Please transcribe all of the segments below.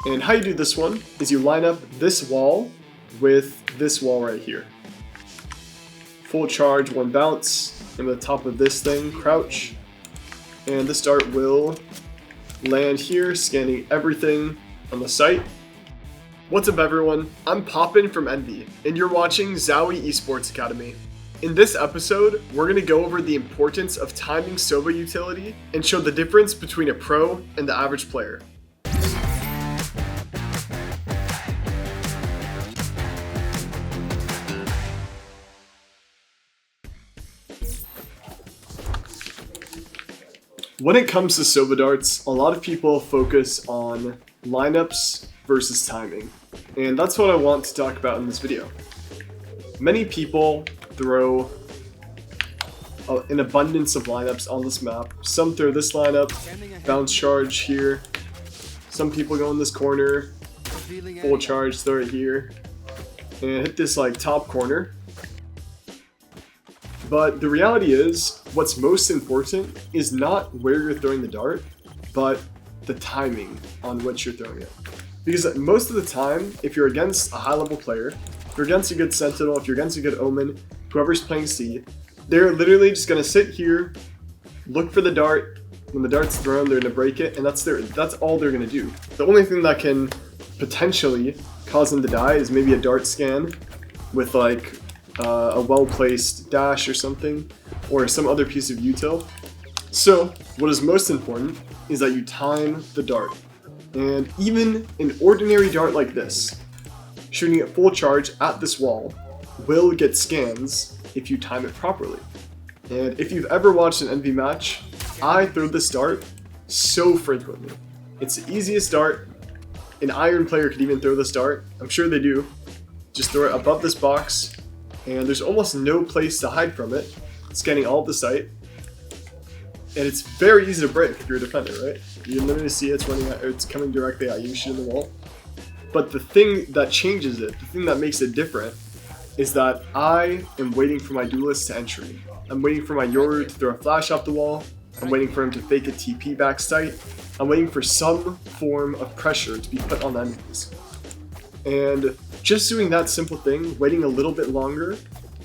And how you do this one is you line up this wall with this wall right here. Full charge, one bounce, and the top of this thing, crouch. And this dart will land here, scanning everything on the site. What's up everyone, I'm Poppin from Envy, and you're watching ZOWIE Esports Academy. In this episode, we're going to go over the importance of timing Sova utility and show the difference between a pro and the average player. When it comes to Sova darts, a lot of people focus on lineups versus timing, and that's what I want to talk about in this video. Many people throw an abundance of lineups on this map. Some throw this lineup, bounce charge here. Some people go in this corner, full charge, throw it here, and hit this like top corner. But the reality is, what's most important is not where you're throwing the dart, but the timing on which you're throwing it. Because most of the time, if you're against a high-level player, if you're against a good Sentinel, if you're against a good Omen, whoever's playing C, they're literally just going to sit here, look for the dart. When the dart's thrown, they're going to break it, and that's all they're going to do. The only thing that can potentially cause them to die is maybe a dart scan with like a well-placed dash or something, or some other piece of util. So what is most important is that you time the dart. And even an ordinary dart like this, shooting at full charge at this wall, will get scans if you time it properly. And if you've ever watched an Envy match, I throw this dart so frequently. It's the easiest dart. An Iron player could even throw this dart. I'm sure they do. Just throw it above this box, and there's almost no place to hide from it, scanning all of the site. And it's very easy to break if you're a defender, right? You can literally see it's coming directly at you, shooting the wall. But the thing that changes it, the thing that makes it different, is that I am waiting for my duelist to entry. I'm waiting for my Yoru to throw a flash off the wall. I'm waiting for him to fake a TP back site. I'm waiting for some form of pressure to be put on the enemies. And just doing that simple thing, waiting a little bit longer,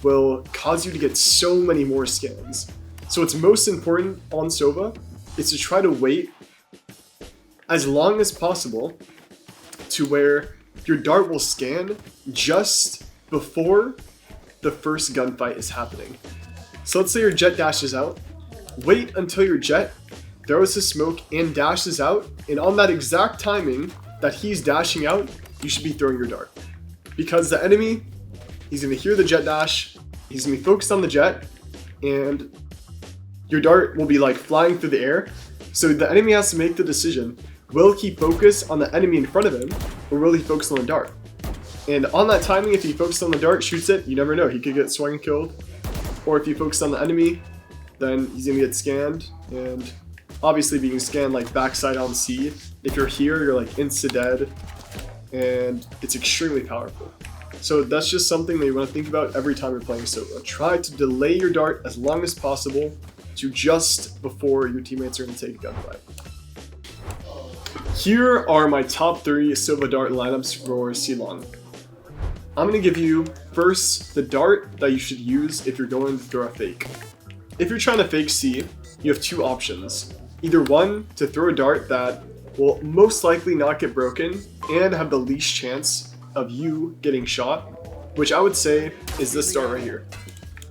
will cause you to get so many more scans. So what's most important on Sova is to try to wait as long as possible to where your dart will scan just before the first gunfight is happening. So let's say your jet dashes out. Wait until your jet throws his smoke and dashes out, and on that exact timing that he's dashing out, you should be throwing your dart. Because the enemy, he's going to hear the jet dash, he's going to be focused on the jet, and your dart will be like flying through the air. So the enemy has to make the decision, will he focus on the enemy in front of him, or will he focus on the dart? And on that timing, if he focuses on the dart, shoots it, you never know, he could get swung and killed. Or if he focuses on the enemy, then he's going to get scanned, and obviously being scanned like backside on C, if you're here, you're like insta-dead, and it's extremely powerful. So that's just something that you want to think about every time you're playing Sova. Try to delay your dart as long as possible to just before your teammates are going to take a gunfight. Here are my top 3 Sova dart lineups for C-Long. I'm going to give you first the dart that you should use if you're going to throw a fake. If you're trying to fake C, you have 2 options. Either one, to throw a dart that will most likely not get broken and have the least chance of you getting shot, which I would say is this dart right here.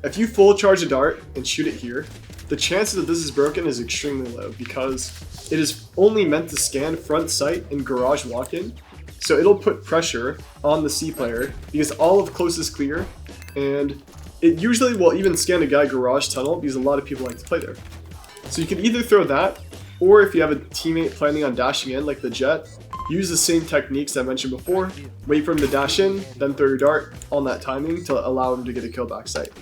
If you full charge a dart and shoot it here, the chances that this is broken is extremely low because it is only meant to scan front sight and garage walk-in, so it'll put pressure on the C player because all of close is clear, and it usually will even scan a guy garage tunnel because a lot of people like to play there. So you can either throw that, or if you have a teammate planning on dashing in like the jet, use the same techniques I mentioned before. Wait for him to dash in, then throw your dart on that timing to allow him to get a kill back site.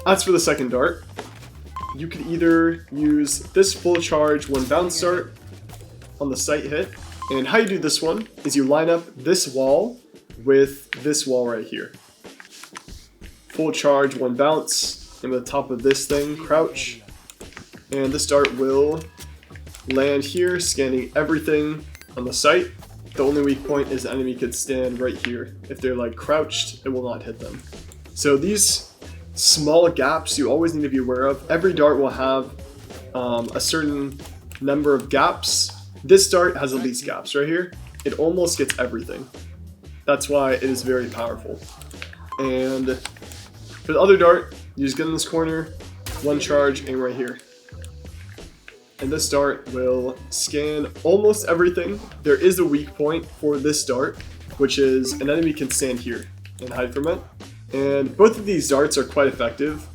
As for the second dart, you could either use this full charge one bounce dart on the site hit, and how you do this one is you line up this wall with this wall right here. Full charge one bounce, and the top of this thing, crouch, and this dart will land here, scanning everything On the sight, the only weak point is the enemy could stand right here. If they're like crouched, it will not hit them. So these small gaps you always need to be aware of. Every dart will have a certain number of gaps. This dart has the least gaps right here. It almost gets everything. That's why it is very powerful. And for the other dart, you just get in this corner, one charge, aim right here. And this dart will scan almost everything. There is a weak point for this dart, which is an enemy can stand here and hide from it. And both of these darts are quite effective.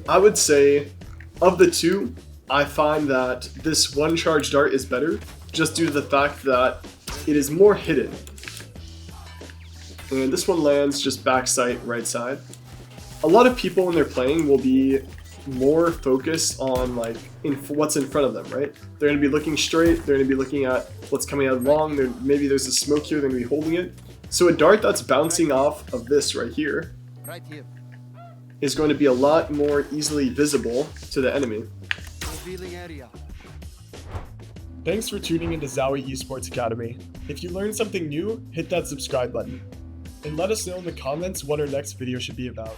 I would say, of the two, I find that this one charge dart is better, just due to the fact that it is more hidden. And this one lands just back sight, right side. A lot of people when they're playing will be more focused on like what's in front of them, right? They're going to be looking straight, they're going to be looking at what's coming out long, maybe there's a smoke here, they're going to be holding it. So a dart that's bouncing off of this right here is going to be a lot more easily visible to the enemy. Thanks for tuning into ZOWIE Esports Academy. If you learned something new, hit that subscribe button. And let us know in the comments what our next video should be about.